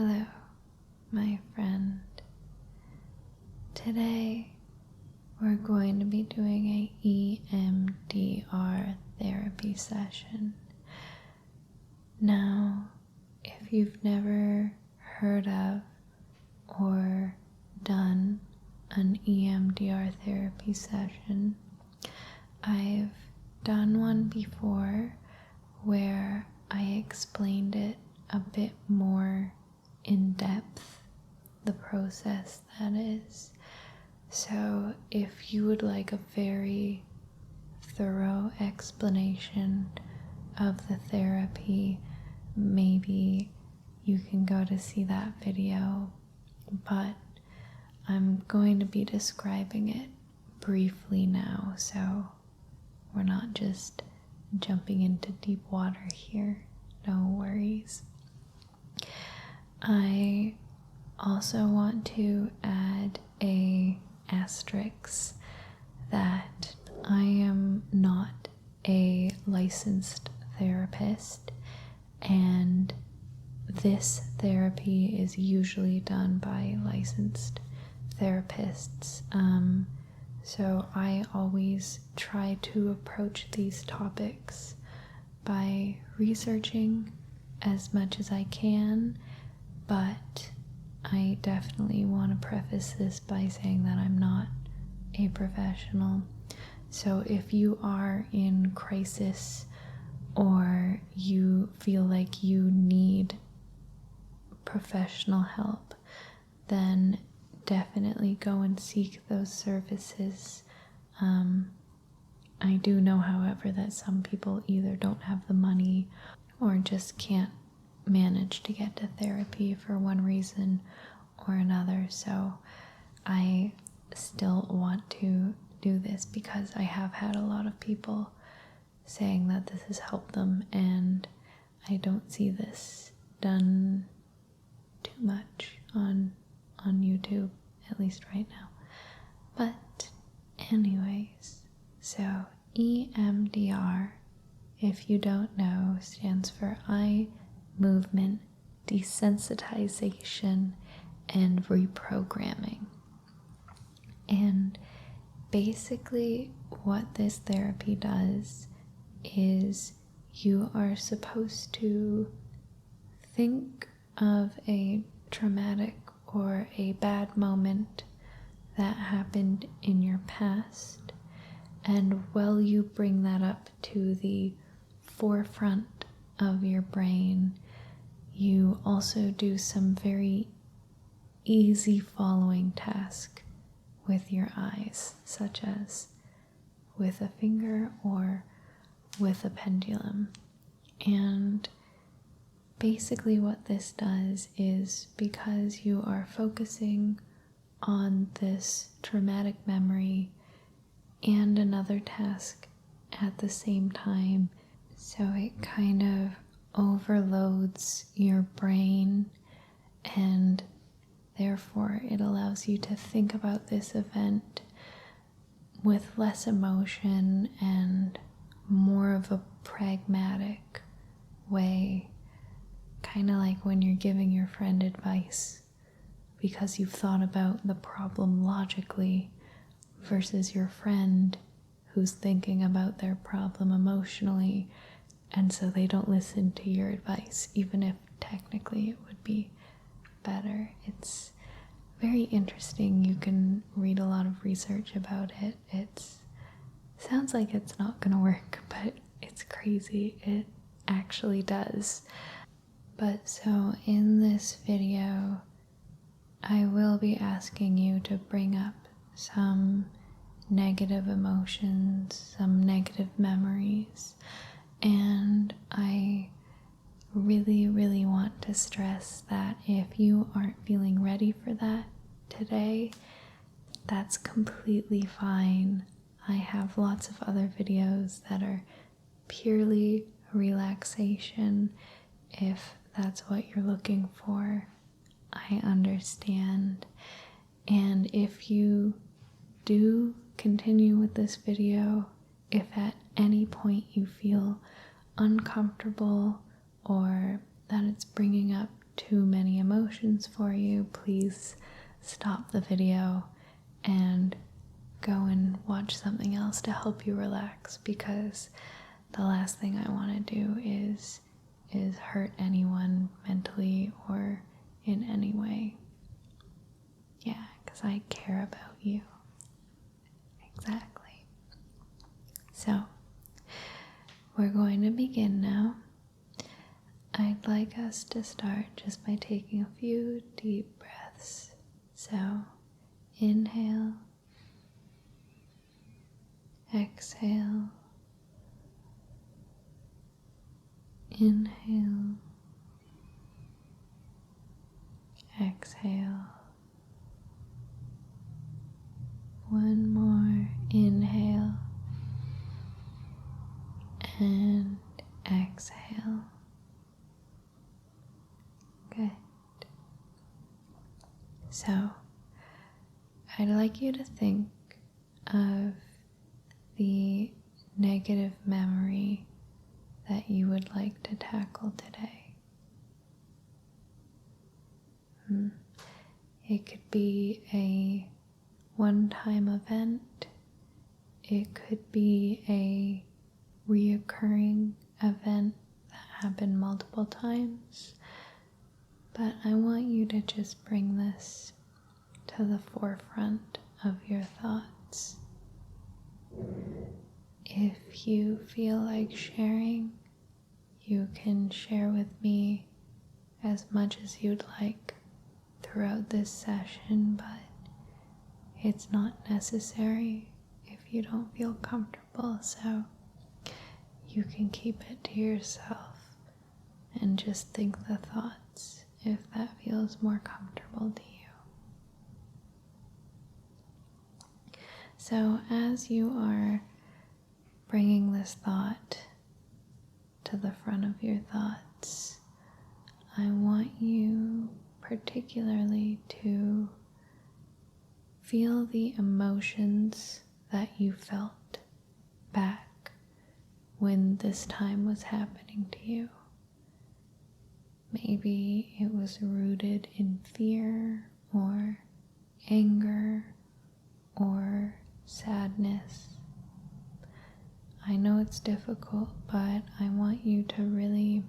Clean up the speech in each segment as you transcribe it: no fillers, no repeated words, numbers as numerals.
Hello, my friend. Today we're going to be doing a EMDR therapy session. Now, if you've never heard of or done an EMDR therapy session, I've done one before where I explained it a bit more in depth, the process that is. So if you would like a very thorough explanation of the therapy, maybe you can go to see that video, but I'm going to be describing it briefly now, so we're not just jumping into deep water here. No worries. I also want to add a asterisk that I am not a licensed therapist, and this therapy is usually done by licensed therapists. So I always try to approach these topics by researching as much as I can, but I definitely want to preface this by saying that I'm not a professional. So if you are in crisis or you feel like you need professional help, then definitely go and seek those services. I do know, however, that some people either don't have the money or just can't manage to get to therapy for one reason or another. So I still want to do this because I have had a lot of people saying that this has helped them, and I don't see this done too much on YouTube, at least right now. But anyways, so EMDR, if you don't know, stands for eye movement desensitization and reprogramming. And basically what this therapy does is you are supposed to think of a traumatic or a bad moment that happened in your past, and while you bring that up to the forefront of your brain, you also do some very easy following task with your eyes, such as with a finger or with a pendulum. And basically what this does is, because you are focusing on this traumatic memory and another task at the same time, so it kind of overloads your brain, and therefore it allows you to think about this event with less emotion and more of a pragmatic way, kind of like when you're giving your friend advice because you've thought about the problem logically, versus your friend who's thinking about their problem emotionally, and so they don't listen to your advice, even if technically it would be better. It's very interesting. You can read a lot of research about it. It sounds like it's not gonna work, but it's crazy. It actually does. But so in this video, I will be asking you to bring up some negative emotions, some negative memories, and I really want to stress that if you aren't feeling ready for that today, that's completely fine. I have lots of other videos that are purely relaxation. If that's what you're looking for, I understand. And if you do continue with this video, if at any point you feel uncomfortable or that it's bringing up too many emotions for you, please stop the video and go and watch something else to help you relax, because the last thing I want to do is hurt anyone mentally or in any way. Yeah, because I care about you. Exactly. So, we're going to begin now. I'd like us to start just by taking a few deep breaths. So, inhale, exhale, inhale, exhale. One more, inhale and exhale. Good. So, I'd like you to think of the negative memory that you would like to tackle today. It could be a one-time event. It could be a reoccurring event that happened multiple times. But I want you to just bring this to the forefront of your thoughts. If you feel like sharing, you can share with me as much as you'd like throughout this session, but it's not necessary if you don't feel comfortable, so you can keep it to yourself and just think the thoughts if that feels more comfortable to you. So as you are bringing this thought to the front of your thoughts, I want you particularly to feel the emotions that you felt back when this time was happening to you. Maybe it was rooted in fear or anger or sadness. I know it's difficult, but I want you to really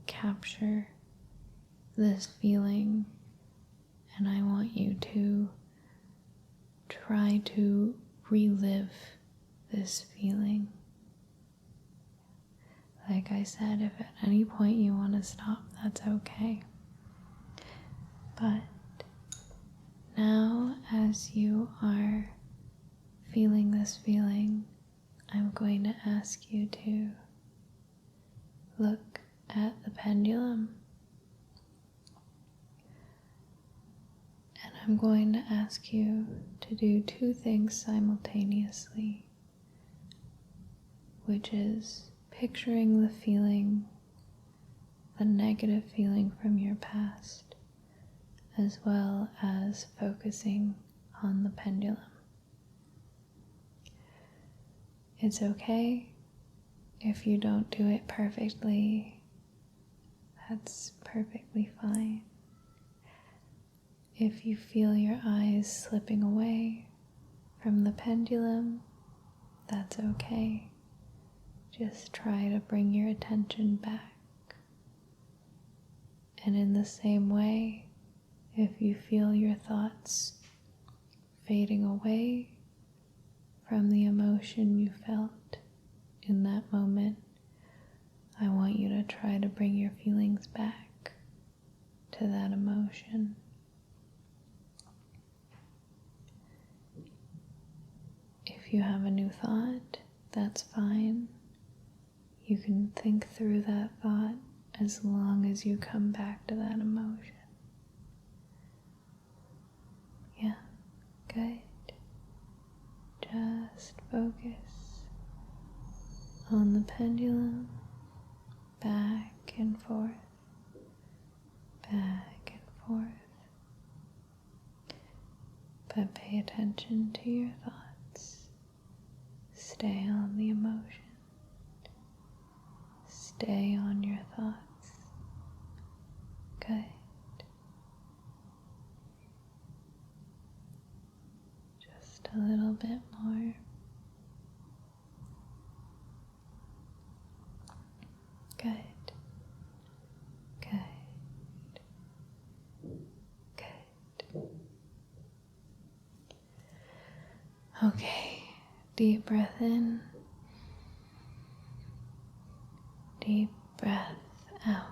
capture this feeling, and I want you to try to relive this feeling. Like I said, if at any point you want to stop, that's okay. But now, as you are feeling this feeling, I'm going to ask you to look at the pendulum. And I'm going to ask you to do two things simultaneously, which is picturing the feeling, the negative feeling from your past, as well as focusing on the pendulum. It's okay if you don't do it perfectly. That's perfectly fine. If you feel your eyes slipping away from the pendulum, that's okay. Just try to bring your attention back. And in the same way, if you feel your thoughts fading away from the emotion you felt in that moment, I want you to try to bring your feelings back to that emotion. If you have a new thought, that's fine. You can think through that thought as long as you come back to that emotion. Yeah, good. Just focus on the pendulum, back and forth, back and forth. But pay attention to your thoughts. Stay on the emotion. Stay on your thoughts. Good. bit more. Good. Good. Good. Okay, deep breath in. Deep breath out.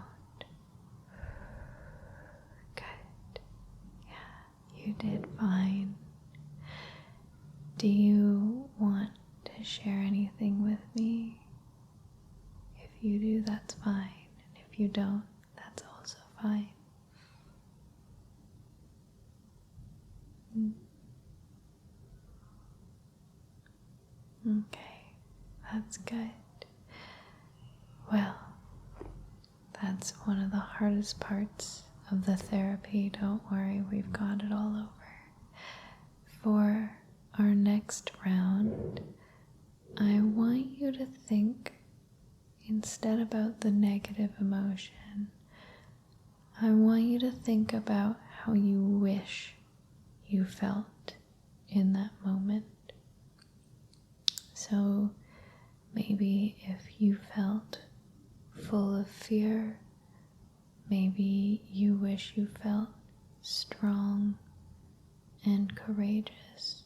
Good. Yeah, you did fine. Do you want to share anything with me? If you do, that's fine. And if you don't, that's also fine. Okay, that's good. Well, that's one of the hardest parts of the therapy. Don't worry, we've got it all over. For our next round, I want you to think instead about the negative emotion. I want you to think about how you wish you felt in that moment. So maybe if you felt full of fear, maybe you wish you felt strong and courageous.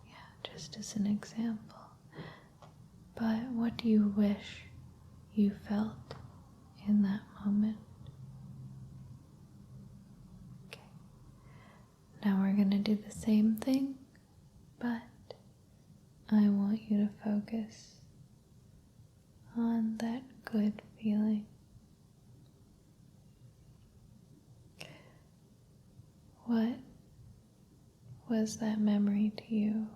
Yeah, just as an example. But what do you wish you felt in that moment? Okay. Now we're going to do the same thing, but I want you to focus on that good feeling. What was that memory to you?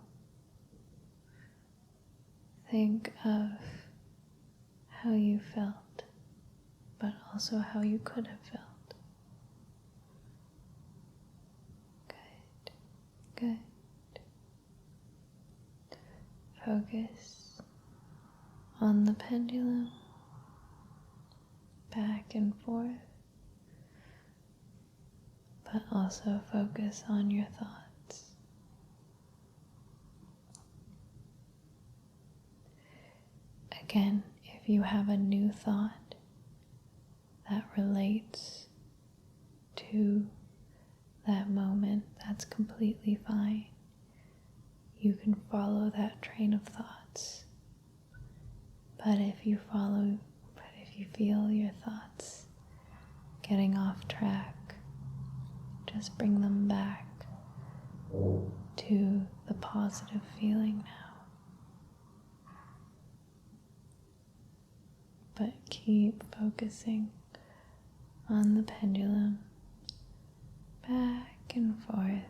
Think of how you felt, but also how you could have felt. Good, good. Focus on the pendulum, back and forth, but also focus on your thoughts. Again, if you have a new thought that relates to that moment, that's completely fine. You can follow that train of thoughts. But if you feel your thoughts getting off track, just bring them back to the positive feeling now. But keep focusing on the pendulum, back and forth,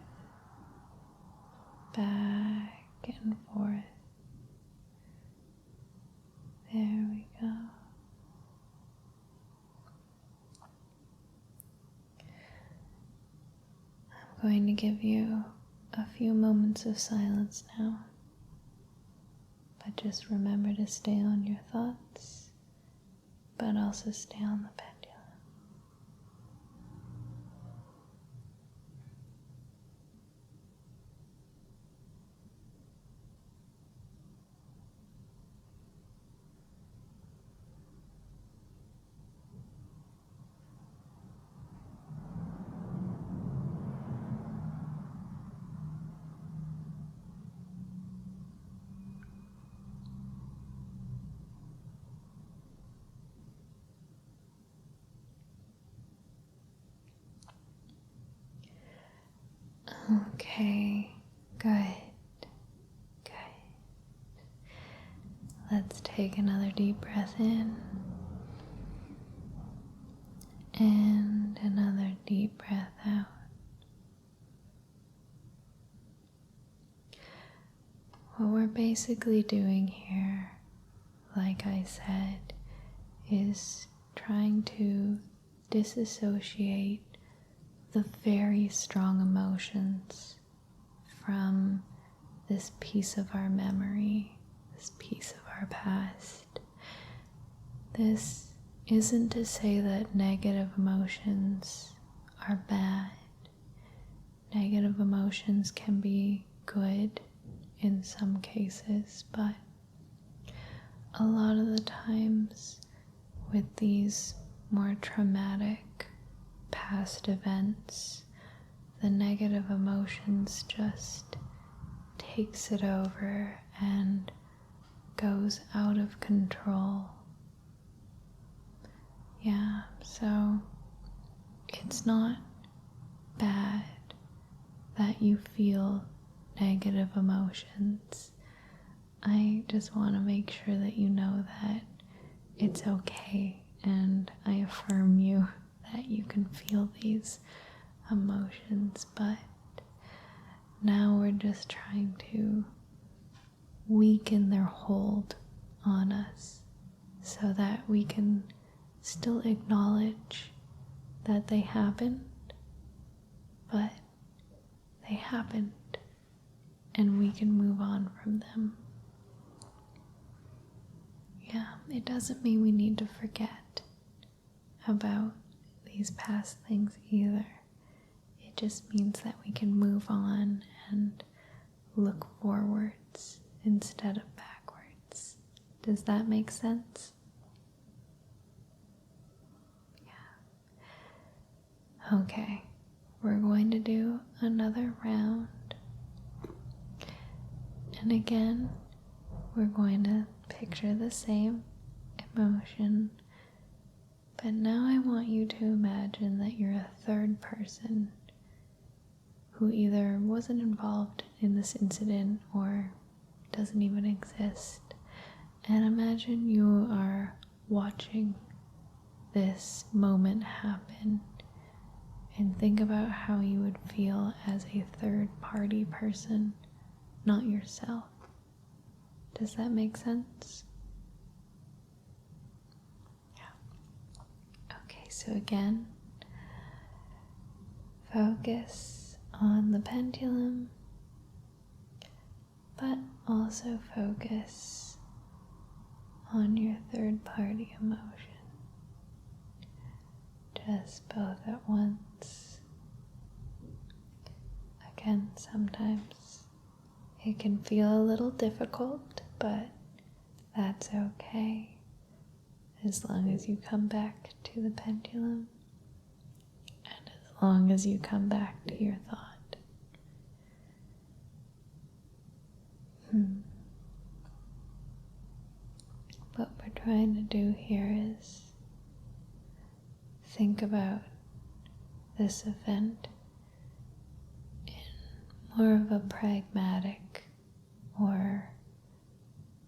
back and forth. There we go. I'm going to give you a few moments of silence now, but just remember to stay on your thoughts, but also stay on the pendulum. Okay, good. Let's take another deep breath in and another deep breath out. What we're basically doing here, like I said, is trying to disassociate the very strong emotions from this piece of our memory, this piece of our past. This isn't to say that negative emotions are bad. negative emotions can be good in some cases, but a lot of the times with these more traumatic past events, the negative emotions just takes it over and goes out of control. Yeah, so it's not bad that you feel negative emotions. I just want to make sure that you know that it's okay, and I affirm you that you can feel these emotions, but now we're just trying to weaken their hold on us so that we can still acknowledge that they happened, but they happened, and we can move on from them. Yeah, it doesn't mean we need to forget about these past things either. It just means that we can move on and look forwards instead of backwards. Does that make sense? Yeah. Okay, we're going to do another round. And again, we're going to picture the same emotion, but now I want you to imagine that you're a third person who either wasn't involved in this incident or doesn't even exist. And imagine you are watching this moment happen, and think about how you would feel as a third party person, not yourself. Does that make sense? Yeah. Okay, so again, focus on the pendulum, but also focus on your third party emotion. Just both at once. Again, sometimes it can feel a little difficult, but that's okay, as long as you come back to the pendulum and as long as you come back to your thought. What we're trying to do here is think about this event in more of a pragmatic or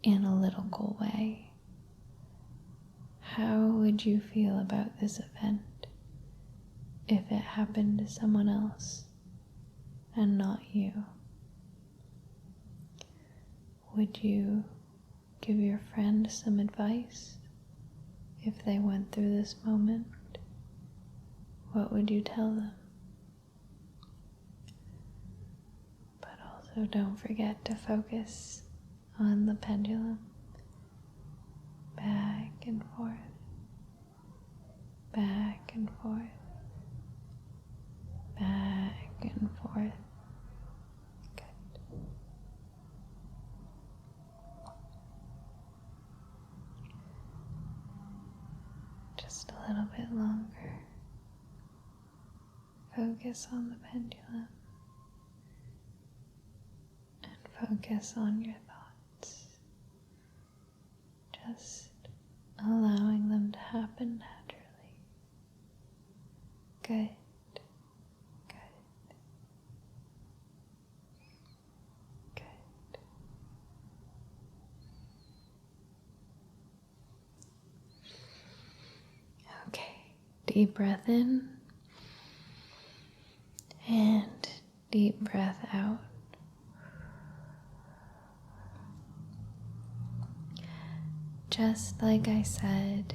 analytical way. How would you feel about this event if it happened to someone else and not you? Would you give your friend some advice if they went through this moment? What would you tell them? But also don't forget to focus on the pendulum. Back and forth, back and forth, back and forth. Good. Just a little bit longer. Focus on the pendulum and focus on your thoughts. Just allowing them to happen naturally. Good. Good. Good. Okay, deep breath in and deep breath out. Just like I said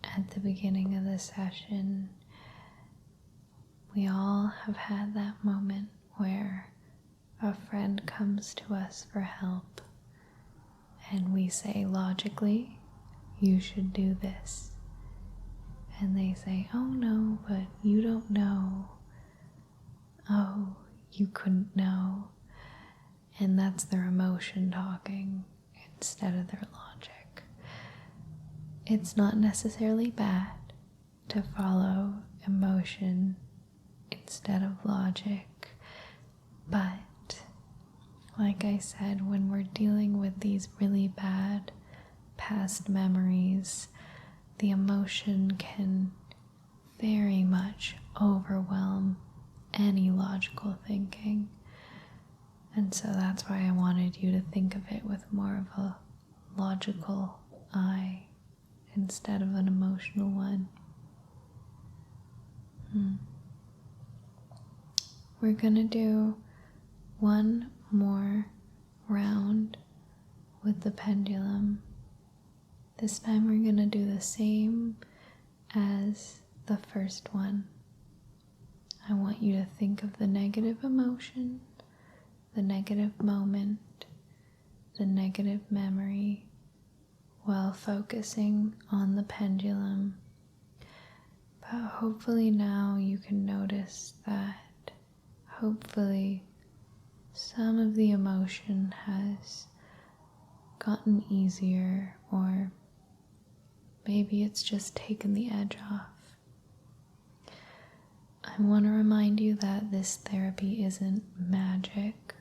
at the beginning of the session, we all have had that moment where a friend comes to us for help and we say logically, you should do this. And they say, oh no, but you don't know. oh, you couldn't know. And that's their emotion talking instead of their logic. It's not necessarily bad to follow emotion instead of logic, but like I said, when we're dealing with these really bad past memories, the emotion can very much overwhelm any logical thinking. And so that's why I wanted you to think of it with more of a logical eye instead of an emotional one. We're gonna do one more round with the pendulum. This time we're gonna do the same as the first one. I want you to think of the negative emotion, the negative moment, the negative memory, while focusing on the pendulum. But hopefully now you can notice that hopefully some of the emotion has gotten easier, or maybe it's just taken the edge off. I want to remind you that this therapy isn't magic.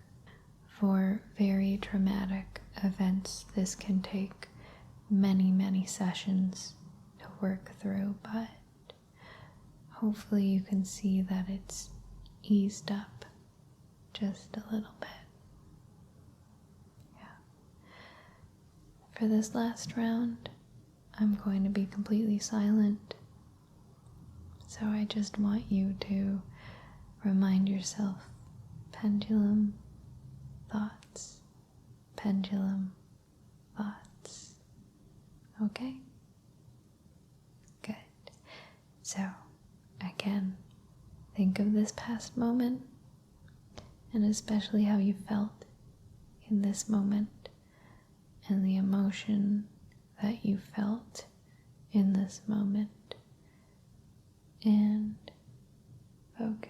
For very traumatic events, this can take many, many sessions to work through, but hopefully you can see that it's eased up just a little bit. Yeah. For this last round, I'm going to be completely silent. So I just want you to remind yourself, pendulum thoughts, pendulum thoughts. Okay? Good. So, again, think of this past moment, and especially how you felt in this moment, and the emotion that you felt in this moment. And focus.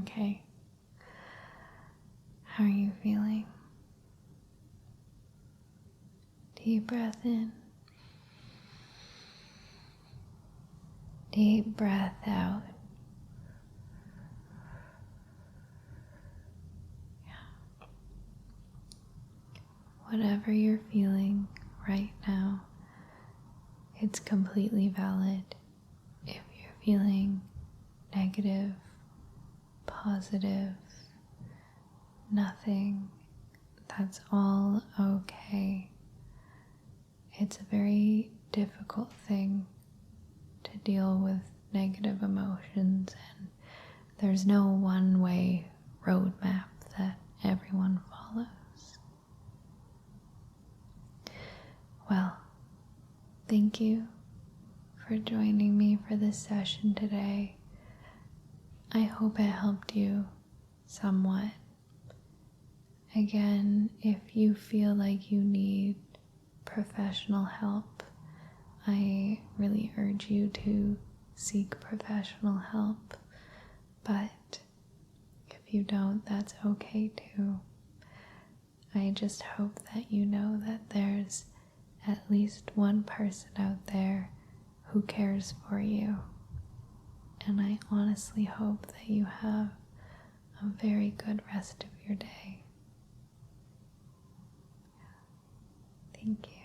Okay. How are you feeling? Deep breath in. Deep breath out. Yeah. Whatever you're feeling right now, it's completely valid. If you're feeling negative, positive, nothing, that's all okay. It's a very difficult thing to deal with negative emotions, and there's no one-way roadmap that everyone follows. Well, thank you for joining me for this session today. I hope it helped you somewhat. Again, if you feel like you need professional help, I really urge you to seek professional help. But if you don't, that's okay too. I just hope that you know that there's at least one person out there who cares for you. And I honestly hope that you have a very good rest of your day. Thank you.